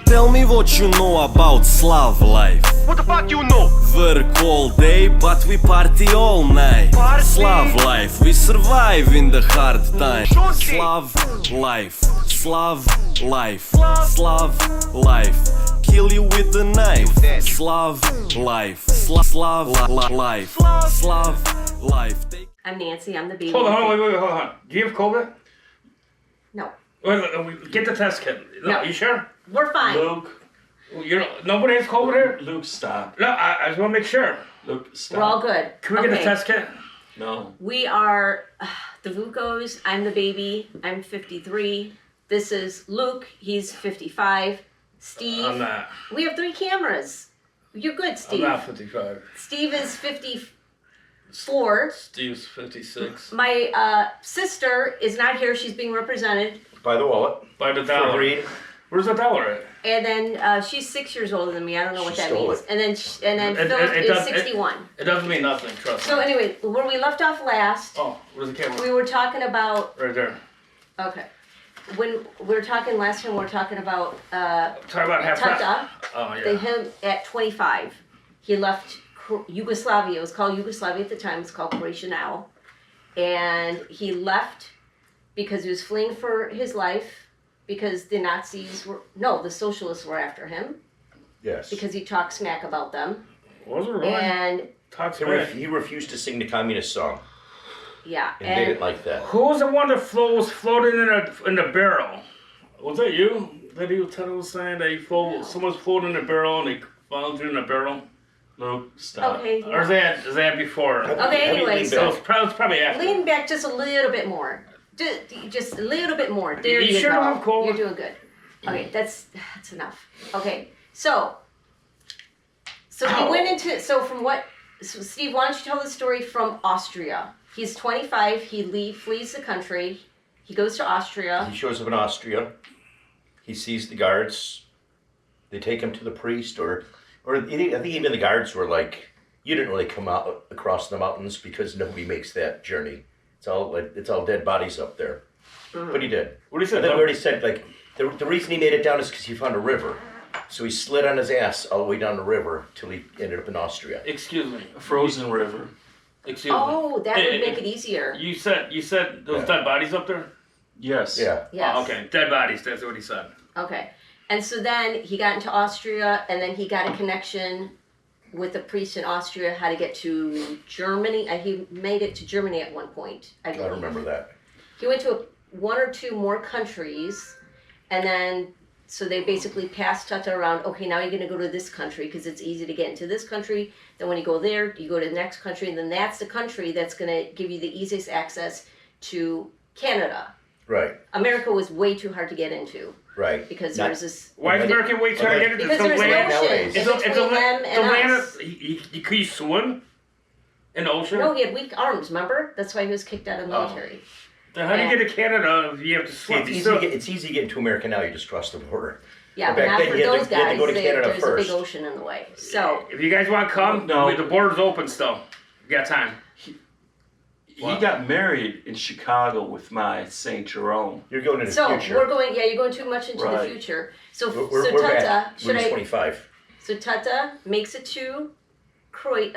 Tell me what you know about Slav life. What the fuck you know? Work all day, but we party all night. Party. Slav life, we survive in the hard times. Shorty. Slav life, Slav life, Slav life. Kill you with the knife. Slav life, Slav life, Slav life. I'm Nancy, I'm the baby. Hold on, wait, hold on. Do you have COVID? No. Wait, get the test kit. No. You sure? We're fine. Luke, Nobody has COVID here? Luke, stop. No, I just want to make sure. Luke, stop. We're all good. Can we get the test kit? No. We are the Vucos. I'm the baby. I'm 53. This is Luke. He's 55. Steve. I'm not. We have 3 cameras. You're good, Steve. I'm not 55. Steve is 54. Steve's 56. My sister is not here. She's being represented. By the wallet. By the dollar. Agreed. Where's the dollar at? And then she's 6 years older than me. I don't know what She that stole means. it. And then Philip is 61. It doesn't mean nothing, trust me. So anyway, where we left off last, Oh, where's the camera? we were talking about. Right there. Okay. When we were talking last time, we were talking about Talk about half Tata. Oh, yeah. Him at 25. He left Yugoslavia. It was called Yugoslavia at the time. It's called Croatia now. And he left because he was fleeing for his life because the the socialists were after him Yes. because he talked smack about them. Wasn't really. And Talk He, to me. he refused to sing the communist song. yeah. And they didn't like that. Who was the one that was floating in the barrel? Was that you? That you was saying that someone's floating in a barrel and they found you in a barrle? Luke, stop. Okay. Or is that before? Okay, anyway, lean so It's probably after. lean back just a little bit more. Just a little bit more. There You you sure go. don't have cold? You're doing good. Okay, that's enough. Okay, so he went into so Steve, why don't you tell the story from Austria? He's 25. He flees the country. He goes to Austria. He shows up in Austria. He sees the guards. They take him to the priest, or I think even the guards were like, "You didn't really come out across the mountains because nobody makes that journey. It's all dead bodies up there." But he did. What do you say? And then we already said like the reason he made it down is because he found a river. So he slid on his ass all the way down the river till he ended up in Austria. Excuse me. A frozen river. Excuse me. Oh, that would make it easier. You said those dead bodies up there? Yes. Yeah. Yes. Oh, okay, dead bodies. That's what he said. Okay. And so then he got into Austria, and then he got a connection with a priest in Austria how to get to Germany. He made it to Germany at one point, I I believe. remember that. He went to 1 or 2 more countries, and then so they basically passed Tata around. Okay, now you're going to go to this country because it's easy to get into this country. Then when you go there, you go to the next country, and then that's the country that's going to give you the easiest access to Canada. Right. America was way too hard to get into Right. because Not- there's this. Why is America wait till I get into Because some there's an land? ocean nowadays. in between them and us. You could you swim in the ocean? No, he had weak arms, remember? That's why he was kicked out of the Oh. military. Then how do you get to Canada if you have to swim? It's easy to get into America now. You just cross the border. Yeah, But but back not then for you had to- those you had to guys. go to Canada There's a first. big ocean in the way. So, If you guys want to come, No. the border's open still. You got time. He got married in Chicago with my St. Jerome. You're going into the so future. you're going too much into the Right. future. So, We're Tata, back. should We're I? 25. So Tata makes it to makes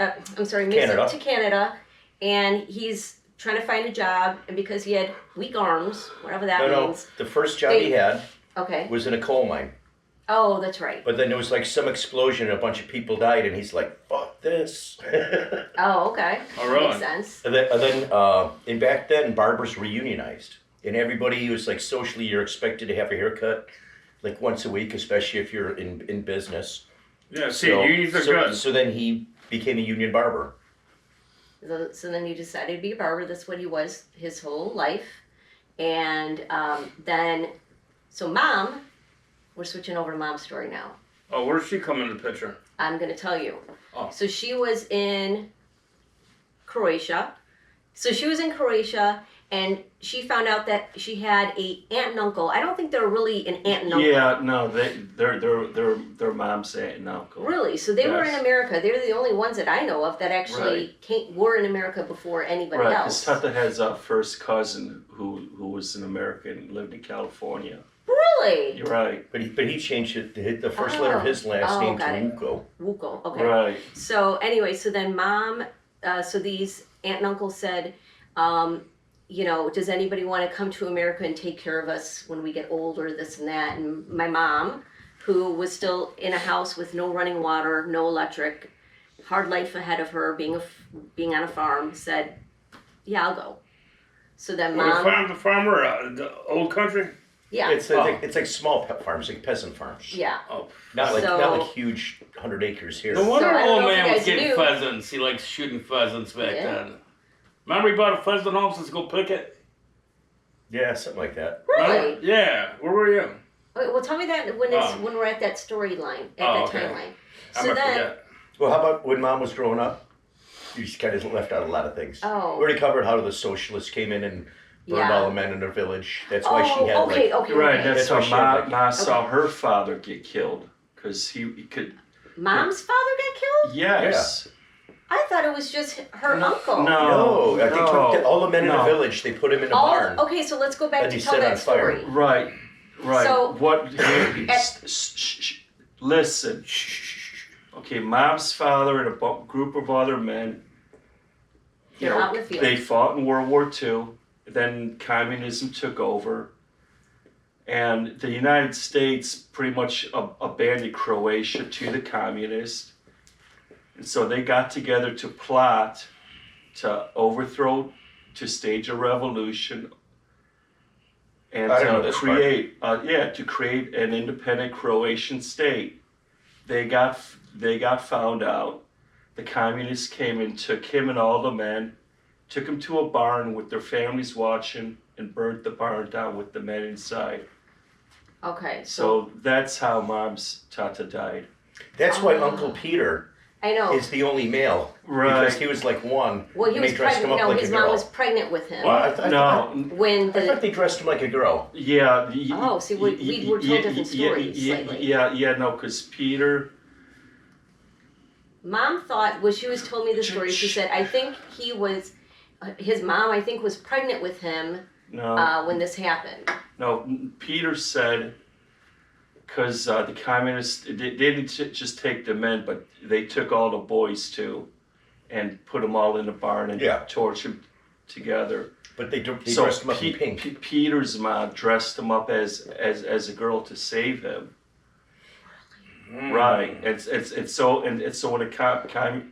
Canada. it to Canada, and he's trying to find a job, and because he had weak arms, whatever that No. means. The first job he had Okay. was in a coal mine. Oh, that's right. But then there was like some explosion and a bunch of people died, and he's like, "Fuck this." Oh, okay. Oh, really? Makes sense. And back then, barbers were unionized, and everybody was like socially, you're expected to have a haircut like once a week, especially if you're in business. Yeah, see, unions are good. So then he became a union barber. So then he decided to be a barber. That's what he was his whole life. And so Mom, we're switching over to Mom's story now. Oh, where's she coming in the picture? I'm going to tell you. Oh. So she was in Croatia. and she found out that she had a aunt and uncle. I don't think they're really an aunt and uncle. Yeah, no, they're mom's aunt and uncle. Really? So they were in Yes. America. They're the only ones that I know of that actually were in America before anybody Right, else. because Tata has a first cousin who was an American and lived in California. Really? You're right. But he changed it to hit the first letter of his last name to got it. Wuko. Wuko. Okay. Right. So anyway, so then mom, so these aunt and uncle said, you know, does anybody want to come to America and take care of us when we get older, this and that? And my mom, who was still in a house with no running water, no electric, hard life ahead of her, being on a farm, said, yeah, I'll go. So then mom, The farmer, the old country. yeah, It's like small farms, like peasant farms. yeah. Oh. Not like So- huge 100 acres here. No wonder So I don't old know if man you was guys getting knew. pheasants. He likes shooting pheasants back Yeah. then. Remember he bought a pheasant home to go pick it? Yeah, something like that. Really? Yeah. Where were you? Okay, well, tell me that when when we're at that storyline, at Oh, that okay. timeline. I So might then, forget. Well, how about when Mom was growing up? You just kind of left out a lot of things. Oh. We already covered how the socialists came in and burned Yeah. all the men in their village. That's why she had okay, like... okay, Right, okay. that's That's why how she had, Ma saw Okay. her father get killed. Because he could. Mom's father got killed? Yes. I thought it was just her uncle. No, I think took all the men in no. the village, they put him in a All, barn. okay, so let's go back Then to he tell set that on fire. story. Right, right. So- What? Listen. Okay, Mom's father and a group of other men. You They're know, out in the field. they fought in World War II. Then communism took over, and the United States pretty much abandoned Croatia to the communists. And so they got together to plot to overthrow, to stage a revolution, and I don't know to this create, to create an independent Croatian state. They got found out. The communists came and took him and all the men, took him to a barn with their families watching, and burnt the barn down with the men inside. Okay, So that's how Mom's Tata died. That's why Uncle Peter I know. is the only male. Right. Because he was like one. Well, he and was they dressed him pregnant. up No, like his a mom girl. was pregnant with him. What? I No. When thought the they dressed him like a girl. Yeah. Oh, see, we were told different stories slightly. Yeah, no, because Peter. mom thought, when she was told me the story, she said, I think he was, his mom, I think, was pregnant with him No, when this happened. no. Peter said, because the communists they didn't just take the men, but they took all the boys too, and put them all in a barn and Yeah. torched them together. But they So dressed him up in pink. Peter's mom dressed him up as a girl to save him. Right. It's so when the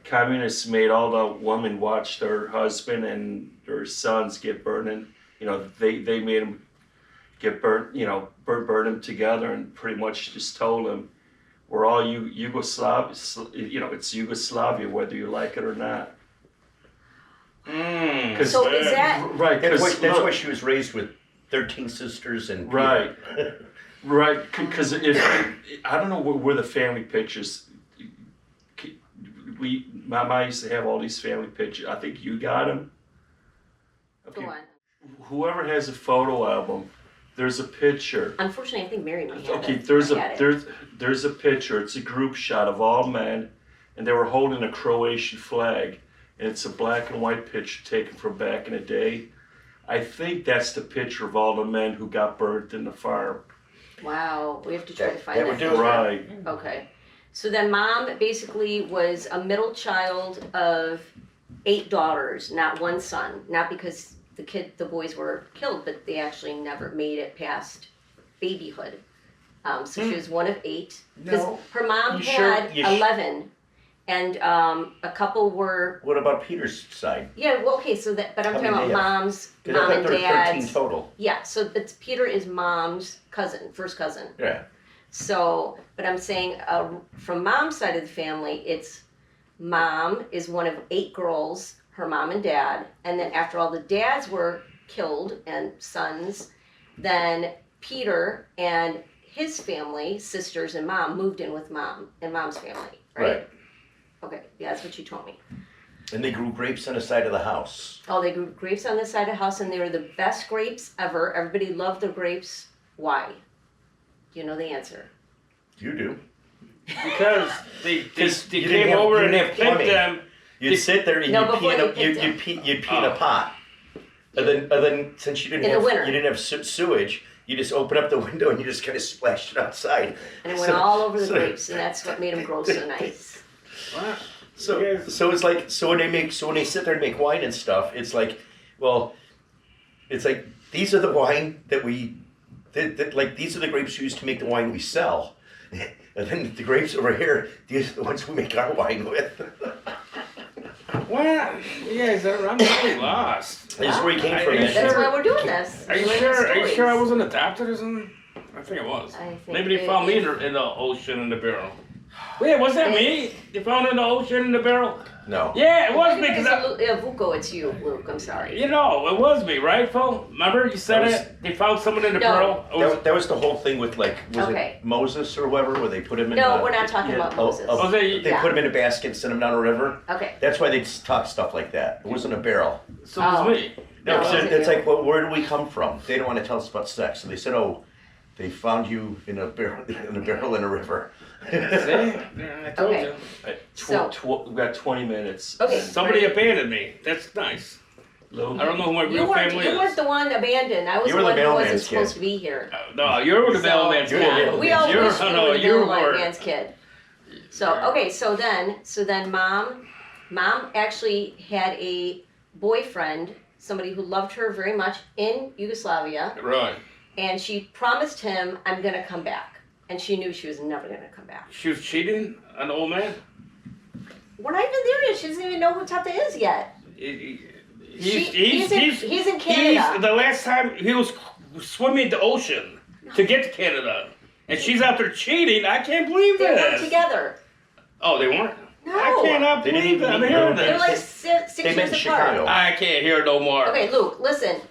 communists made all the women watch their husband and their sons get burned, and they made them get burnt, burn them together, and pretty much just told them, we're all Yugoslav, it's Yugoslavia whether you like it or not. So is that, Right? That's Because why she was raised with 13 sisters and Peter. Right. Right, because I don't know where the family pictures. Mama used to have all these family pictures. I think you got them. go on. Whoever has a photo album, there's a picture. Unfortunately, I think Mary might have Okay, it. there's I had it. there's a picture. It's a group shot of all men, and they were holding a Croatian flag, and it's a black and white picture taken from back in the day. I think that's the picture of all the men who got burnt in the farm. Wow, we have to try to find That that. would do it. Right. Okay. So then mom basically was a middle child of 8 daughters, not one son. Not because the boys were killed, but they actually never made it past babyhood. So she was one of 8. Because No. her mom You sure? had You 11. And a couple were, What about Peter's side? yeah, well, okay, so that, but I'm How talking many about they have? mom's, 'Cause I mom thought and there were 13 dad's. total. Yeah, so it's Peter is mom's cousin, first cousin. Yeah. So, but I'm saying from mom's side of the family, it's mom is one of 8 girls, her mom and dad, and then after all the dads were killed and sons, then Peter and his family, sisters and mom, moved in with mom and mom's family, right? Right. Okay, yeah, that's what you told me. And they grew grapes on the side of the house. Oh, they grew grapes on the side of the house, and they were the best grapes ever. Everybody loved the grapes. Why? You know the answer. You do. Because they You didn't came have- over you and didn't they have picked plumbing. them. You'd sit there and No, you'd pee before in they a, picked you'd pee in a pot. And then since you In didn't the have winter. you didn't have sewage, you just open up the window and you just kind of splashed it outside. And it went all over the grapes, and that's what made them grow so nice. What? So Yes. so it's like when they sit there and make wine and stuff, it's like, well, it's like these are the wine that like these are the grapes we use to make the wine we sell. And then the grapes over here, these are the ones we make our wine with. What? Yeah, is that I'm really lost. That's where he came from. Are you man. That's sure? why we're doing this. Are you We're sure? learning Are you stories. sure I wasn't adopted or something? I think it was. I think Maybe they it- found me in the ocean in the barrel. Wait, was that me? They found in the ocean in the barrel? No. Yeah, it was me. It's Cause Vuko, it's you, Luke. I'm sorry. you know, it was me, right, Phil? Remember you said That was- it? They found someone in the No. barrel. It was- That was the whole thing with like, was Okay. it Moses or whatever, where they put him in No, the, we're not talking about Moses. Oh, they Yeah. put him in a basket and sent him down a river. Okay. That's why they talk stuff like that. It wasn't a barrel. so it was Oh. me. No, No, it it's, wasn't it's you. like, well, where do we come from? They don't want to tell us about sex, so they said, oh, they found you in a barrel in a river. See? Yeah, I told Okay. you. So- We've got 20 minutes. Okay. Somebody abandoned me. That's nice. Lou? I don't know who my You real weren't, family you weren't is. the one abandoned. I was You the were the one who wasn't mailman's supposed kid. to be here. No, you're the So, mailman's You're the kid. mailman. we all You're- wish we no, were the you were. mailman's kid. So okay, so then mom actually had a boyfriend, somebody who loved her very much in Yugoslavia, Right. and she promised him, "I'm gonna come back," and she knew she was never gonna come back. She was cheating on the old man? We're not even there yet. She doesn't even know who Tata is yet. He's in Canada. The last time he was swimming the ocean to get to Canada, and she's out there cheating. I can't believe They this. work together. Oh, they weren't. No. I cannot They didn't believe even it. I'm meet hearing her. They're like this. six They years met in apart. Chicago. I can't hear no more. Okay, Luke, listen.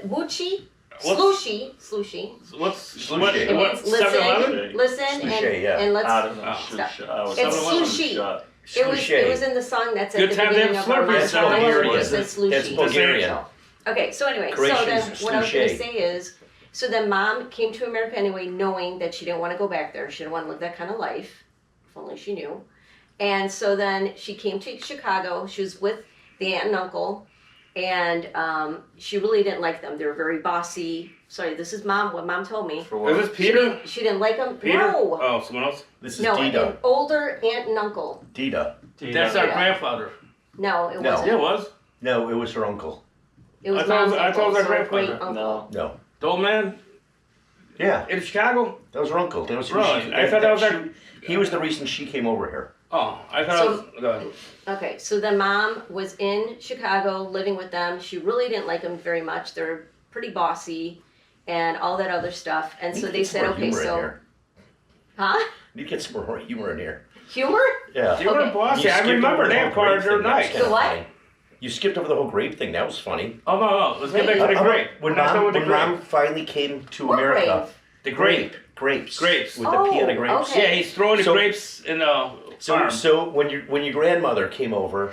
Wuchi, Slushy. What's Slushie. It what? means 7-Eleven? listen, Slushie, yeah. and let's. I don't know. Oh. Stop. It's 7-Eleven sushi. It was in the song that's at Good the time to beginning have of our Slurpees, last so song. here It it says That's Slushy. Bulgarian. Okay, so anyway, so Croatian then is what I was going to slushie. say is, so then mom came to America anyway, knowing that she didn't want to go back there. She didn't want to live that kind of life. If only she knew. And so then she came to Chicago. She was with the aunt and uncle, and she really didn't like them. They were very bossy. Sorry, this is mom. What mom told me. For Is what? this Peter? She didn't like them. Peter? No, Oh, someone else? This is no, Dita. an older aunt and uncle. Dita. That's our grandfather. No, it No. wasn't. Yeah, it was. No, it was her uncle. It was I thought it was- mom's I thought it was uncle, our so great grandfather. uncle. No. No. The old man Yeah, in Chicago? that was her uncle. That was who Right. she, I thought that was he was the reason she came over here. Oh, I thought So- it was. Go ahead. Okay, so then mom was in Chicago living with them. She really didn't like them very much. They're pretty bossy and all that other stuff. And so they said, okay, so. Huh? You get some more humor in here. Humor? Yeah. You were Okay. bossy. You I skipped remember over the that whole part. grape You're thing. That was nice. kinda The what? funny. You skipped over the whole grape thing. That was funny. Oh, no. Let's get back to the How about grape. When Let's go with the when grape. mom finally came to What America. The grape. Grapes. Grapes. With the pea and the Oh, grapes. okay. Yeah, he's throwing the So- grapes in the farm. So when your grandmother came over,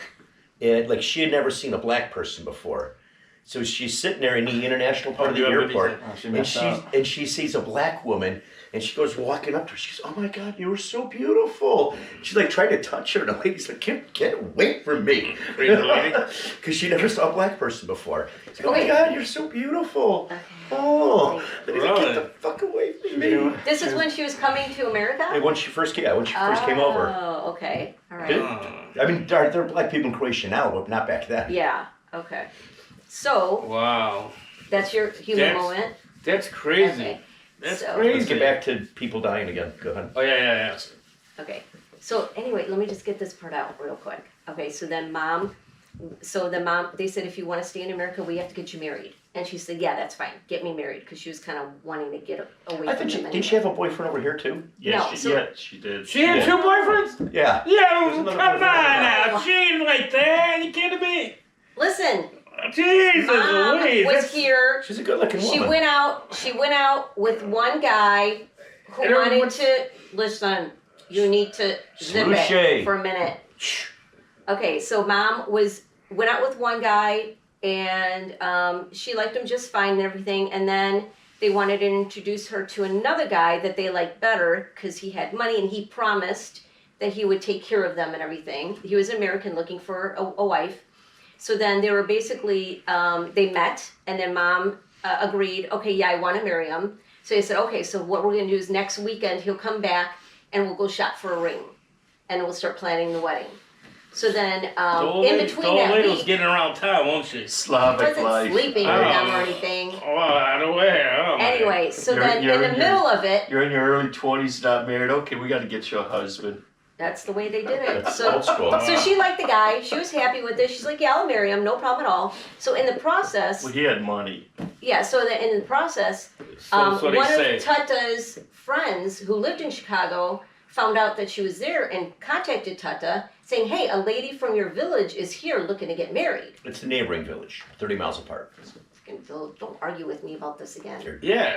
and like she had never seen a black person before, so she's sitting there in the international part of the Yeah, but airport, Oh, she and messed up. she sees a black woman, and she goes walking up to her. She goes, "Oh my God, you were so beautiful." She's like trying to touch her, and the lady's like, "Get away from me," Crazy lady. because she never saw a black person before. She's like, "Oh my Okay. God, you're so beautiful." Okay. Oh, lady's like, Really? "Get the fuck away from me." This is when she was coming to America? And when she first came over. Oh, okay. All right. I mean, there are black people in Croatia now, but not back then. Yeah, okay. So, Wow. that's your human That's- moment? That's crazy. Okay. That's So- crazy. Let's get back to people dying again. Go ahead. Oh, yeah. Okay. So anyway, let me just get this part out real quick. Okay, so then they said, if you want to stay in America, we have to get you married. And she said, yeah, that's fine. Get me married. Because she was kind of wanting to get away I from think him. didn't she have a boyfriend over here too? Yeah, No, so- she did. She had two boyfriends? Yeah. Yeah, There's come on another boyfriend. now. She ain't like that. You kidding me? Listen, Jesus Mom Louise. was that's- here. She's a good-looking She woman. went out with one guy who And wanted everyone's- to listen. You need to zip Slushie. it for a minute. Okay, so mom went out with one guy, and she liked him just fine and everything, and then they wanted to introduce her to another guy that they liked better because he had money and he promised that he would take care of them and everything. He was American looking for a wife. So then they were basically, they met, and then mom agreed, okay, yeah, I want to marry him. So they said, okay, so what we're going to do is next weekend he'll come back and we'll go shop for a ring, and we'll start planning the wedding. So then, in between that lady was week, getting around town, won't she? Slavic wasn't life. sleeping with them or anything. Oh, I don't know. Anyway, so You're- then you're- in the middle of it, You're in your early 20s, not married. Okay, we got to get you a husband. that's the way they did it. That's So, old school. so she liked the guy. She was happy with this. She's like, yeah, I'll marry him, no problem at all. So in the process, Well, he had money. yeah. So that in the process, That's what one they of say. Tata's friends who lived in Chicago found out that she was there and contacted Tata saying, hey, a lady from your village is here looking to get married. It's the neighboring village, 30 miles apart. Don't argue with me about this again. Yeah,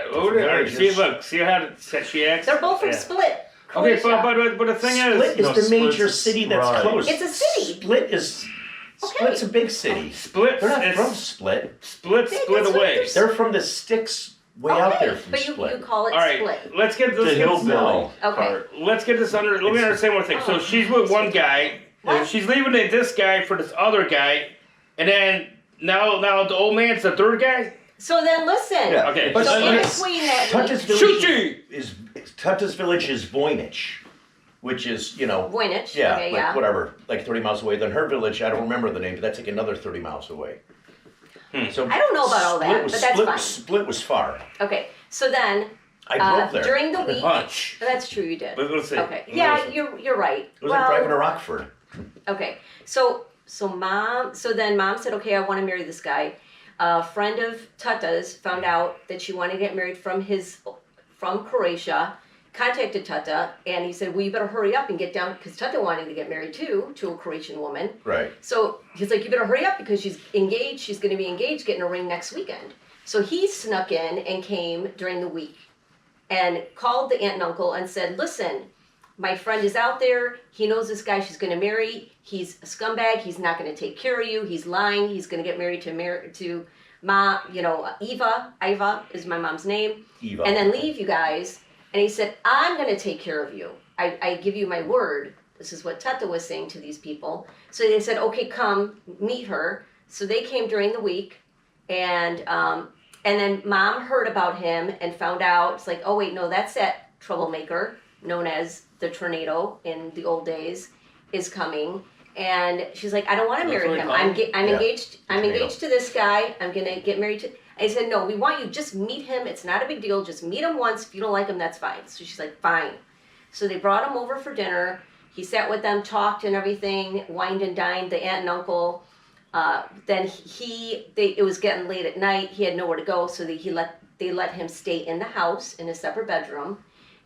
see how she acts? They're both from Yeah. Split. Okay, Croatia. but the thing Split is, is the major Split's- city that's right. close. It's a city. Split's a big city. Split, They're not it's from Split. split That's what away. they're They're from the sticks way out there from but you Split. call it All right, Split. let's get The this. hillbilly Okay. part. Let's get this under. Let me understand one thing. So Oh. she's with one guy, What? and she's leaving this guy for this other guy, and then now the old man's the third guy. So then listen. Yeah. Okay. But So in Split- between that Tuta's week, village is Voynich, which is, Voynich. yeah, Okay, like yeah. whatever, like 30 miles away. Then her village, I don't remember the name, but that's like another 30 miles away. So I don't know about all that, but that's fine. Split was far. Okay. So then I drove there. during the week, Punch. that's true, you did. Let's see. Okay. Let's Yeah, see. you're right. It was like driving to Rockford. Okay. So then mom said, okay, I want to marry this guy. A friend of Tata's found out that she wanted to get married from Croatia, contacted Tata, and he said, well, you better hurry up and get down, because Tata wanted to get married too, to a Croatian woman. Right. So he's like, you better hurry up because she's engaged. She's going to be engaged, getting a ring next weekend. So he snuck in and came during the week and called the aunt and uncle and said, listen, my friend is out there. He knows this guy she's going to marry. He's a scumbag. He's not going to take care of you. He's lying. He's going to get married to Eva. Iva is my mom's name. Eva. And then leave you guys. And he said, I'm going to take care of you. I give you my word. This is what Tata was saying to these people. So they said, okay, come meet her. So they came during the week, and then mom heard about him and found out. It's like, oh wait, no, that's that troublemaker known as the tornado in the old days is coming. And she's like, I don't want to That's marry what we him. call I'm him? engaged. I'm Tornado. engaged to this guy. I'm gonna get married to. I said, no, we want you just meet him. It's not a big deal. Just meet him once. If you don't like him, that's fine. So she's like, fine. So they brought him over for dinner. He sat with them, talked and everything, wined and dined, the aunt and uncle. Then it was getting late at night. He had nowhere to go, so they let him stay in the house in a separate bedroom.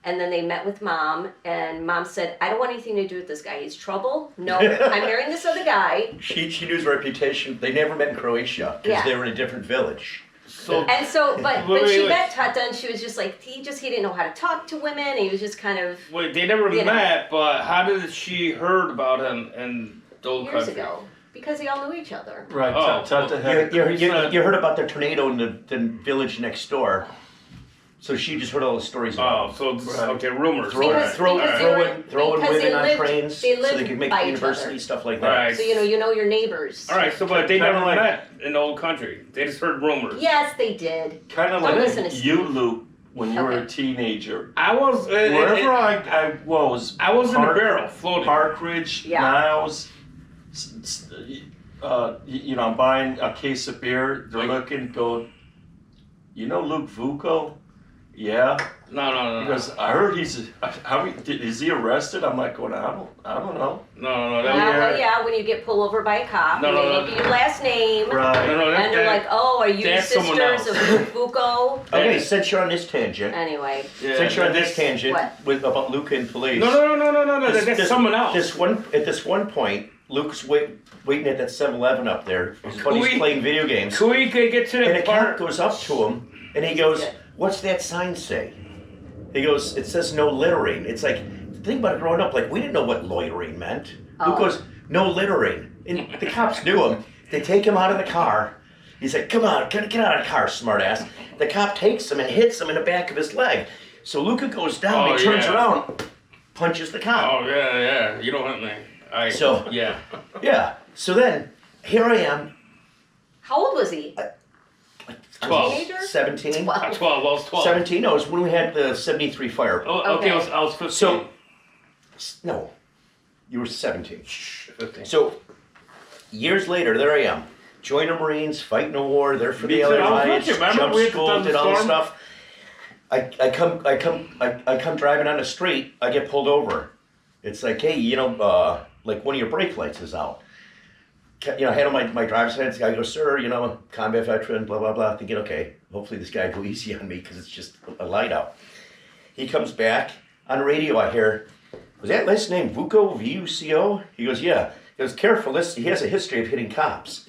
And then they met with mom, and mom said, I don't want anything to do with this guy. He's trouble. No, I'm marrying this other guy. She knew his reputation. They never met in Croatia because Yeah. they were in a different village. So And so, but Wait, she wait. met Tata, and she was just like, he didn't know how to talk to women. He was just kind of wait, they never You know. met, but how did she heard about him in the old years country? ago, because they all knew each other. Right. Oh. Tata had. You heard about the tornado in the village next door. So she just heard all the stories about Oh, so it's, Right. okay, rumors. Throwing Because- throw, because they throw were- in, throwing because they women on lived- trains they so lived they could make by the each university, other. stuff like that. Right. So you know your neighbors. All right, so but they Kinda never like- met in the old country. They just heard rumors. Yes, they did. Kind of Don't listen like to you, Luke, when you were a Okay. teenager. I was Wherever I was. I was in a Park- barrel floating. Park Ridge, Yeah. Niles. I'm buying a case of beer. They're Like- looking, going, you know Luke Vuko? Yeah. No. Because I heard is he arrested? I'm like going, I don't know. No. Well, yeah, when you get pulled over by a cop, No, and no, they no. look at your last name, Right. No, and they're like, "Oh, are you that's someone sisters else. of Luke Fuco?" Okay, since you're on this tangent, Anyway, since you're on this tangent What? about Luke and police. No. That's someone else. At this one point, Luke's waiting at that 7-Eleven up there. His buddy's we- playing video games. Can we get to And the a cop part? goes up to him and he goes, "What's that sign say?" He goes, "It says no littering." It's like, think about it growing up, like we didn't know what loitering meant. Oh. Luke goes, no littering. And the cops knew him. They take him out of the car. He's like, come on, get out of the car, smartass. The cop takes him and hits him in the back of his leg. So Luca goes down, he turns around, punches the cop. Oh, yeah. You don't want me. Yeah. Yeah. So then, here I am. How old was he? 12. Teenager? 17. 12. 12. I was 12. 17, no, it was when we had the 73 fire. Oh, okay. Okay. I was 15. So, no, you were 17. 15. So, years later, there I am. Joined the Marines, fighting a war, there for Me the too, LA I was riots, with you, remember? jump We had school, the did all this storm. stuff. I come driving on the street, I get pulled over. It's like, hey, like one of your brake lights is out. I had on my driver's license. The guy goes, sir, combat veteran, blah, blah, blah. Thinking, okay, hopefully this guy will go easy on me because it's just a light out. He comes back. On the radio, I hear, was that last name Vuco, V-U-C-O? He goes, yeah. He goes, careful, he has a history of hitting cops.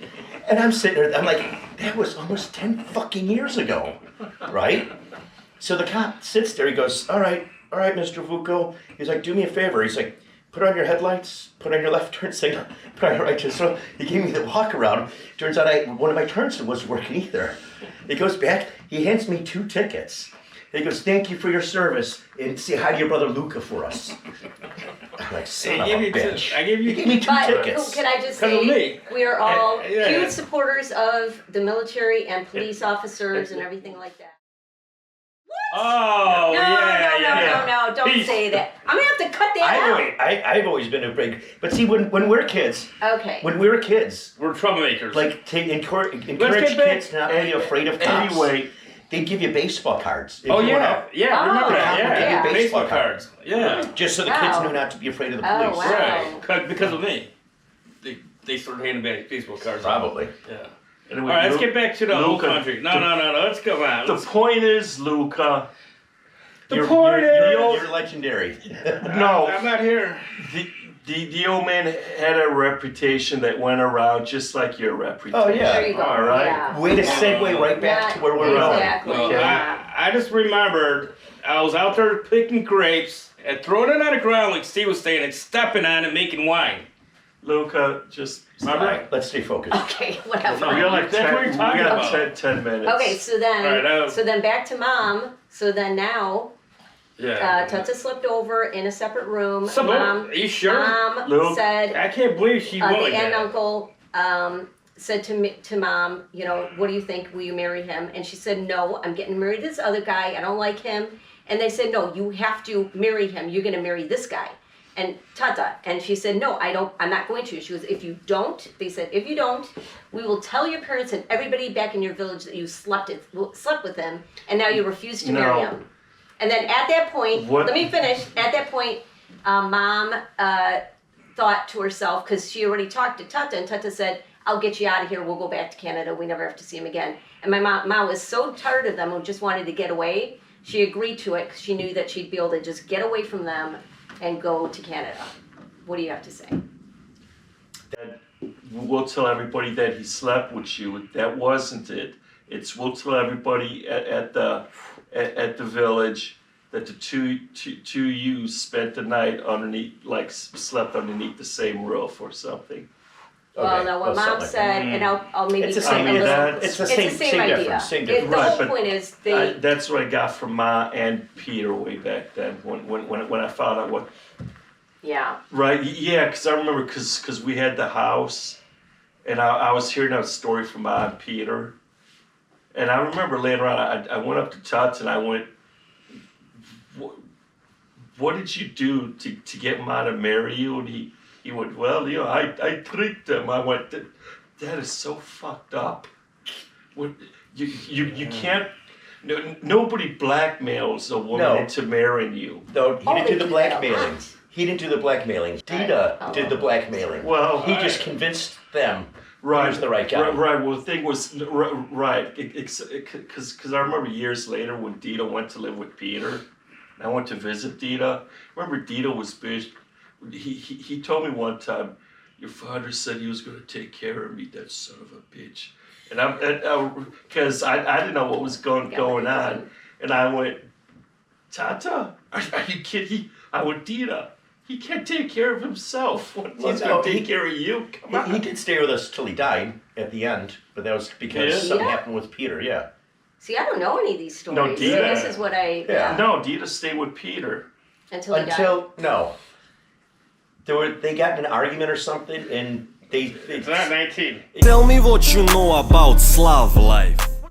And I'm sitting there, I'm like, that was almost 10 fucking years ago, right? So the cop sits there, he goes, all right, Mr. Vuco. He's like, do me a favor. He's like, put on your headlights, put on your left turn signal, put on your right turn signal. He gave me the walk around. Turns out one of my turns wasn't working either. He goes back, he hands me 2 tickets. He goes, thank you for your service, and say hi to your brother Luca for us. I'm like, son of a bitch. I gave you He gave me 2 But tickets. can I just Because of say, me. we are all Yeah. huge supporters of the military and police officers and everything like that. Oh, No, don't Peace. say that. I'm gonna have to cut that I've always been a big, but see, when we're kids, out. Okay. when we were kids, We're troublemakers. like encourage get back- kids to not be afraid of cops. Anyway, They'd give you baseball cards. if oh, you went yeah. out, Yeah, Oh, remember that. yeah. Yeah. Yeah. Baseball cards. Yeah. just so the Wow. kids knew not to be afraid of the Oh, police. wow. Right. Because of me. They started handing back baseball cards. Probably. Yeah. anyway, All right, let's Lu- get back to the whole Luca, country. No. Let's go on. The point is, Luca. The you're- point you're- is- the old- You're legendary. No, I'm not here. the old man had a reputation that went around just like your reputation. Oh, yeah. There you go. All right. Yeah. Way to segue right back to where we're Exactly. going. Well, Yeah. I just remembered I was out there picking grapes and throwing it on the ground like Steve was saying and stepping on it and making wine. Luca, just All right, let's stay focused. Okay, whatever. we got like That's what you're 10, talking we got about. 10 minutes. Okay, so then, All right, so then back to mom. So then now, Yeah. Tata slept over in a separate room. So, Mom, are you sure? Mom Luke? said, I can't believe she went the like aunt and that. uncle said to mom, what do you think? Will you marry him? And she said, no, I'm getting married to this other guy. I don't like him. And they said, no, you have to marry him. You're going to marry this guy. And Tata, and she said, no, I'm not going to. She goes, if you don't, they said, if you don't, we will tell your parents and everybody back in your village that you slept with him, and now you refuse to marry No. him. And then at that point, What- let me finish. At that point, mom thought to herself, because she already talked to Tata, and Tata said, I'll get you out of here. We'll go back to Canada. We never have to see him again. And my mom was so tired of them and just wanted to get away. She agreed to it because she knew that she'd be able to just get away from them and go to Canada. What do you have to say? That we'll tell everybody that he slept with you. That wasn't it. It's we'll tell everybody at the village that the two you spent the night underneath, like slept underneath the same roof or something. Well, now what something mom like said, and I'll maybe It's the comment same. a little. that's- It's the It's same idea. difference. Same The difference. Right, whole but point is they. That's what I got from Ma and Peter way back then when I found out what. Yeah. Right, yeah, because I remember because we had the house, and I was hearing that story from Ma and Peter, and I remember later on I went up to Tut and I went, what did you do to get Ma to marry you? And he went, well, I tricked him. I went, that is so fucked up. What, you can't. No, nobody blackmails a woman No. into marrying you. No, he Oh, didn't they do the do that a blackmailing. lot. He didn't do the blackmailing. Dita did the blackmailing. Well, He just convinced them right, he was the right guy. Right. Well, the thing was right because I remember years later when Dita went to live with Peter. I went to visit Dita. Remember, Dita was big. He told me one time, your father said he was going to take care of me. That son of a bitch. And because I didn't know what was going on, and I went, Tata, are you kidding? I went, Dita. He can't take care of himself. He's no, gonna take care of you. Come on. He did stay with us till he died at the end, but that was because Yeah. something Yeah. happened with Peter. Yeah. See, I don't know any of these stories. No, so Dita- this is what I Yeah. No, Dita stayed with Peter. until he died. Until no, they got in an argument or something, and they It's not 19. Tell me what you know about Slav life.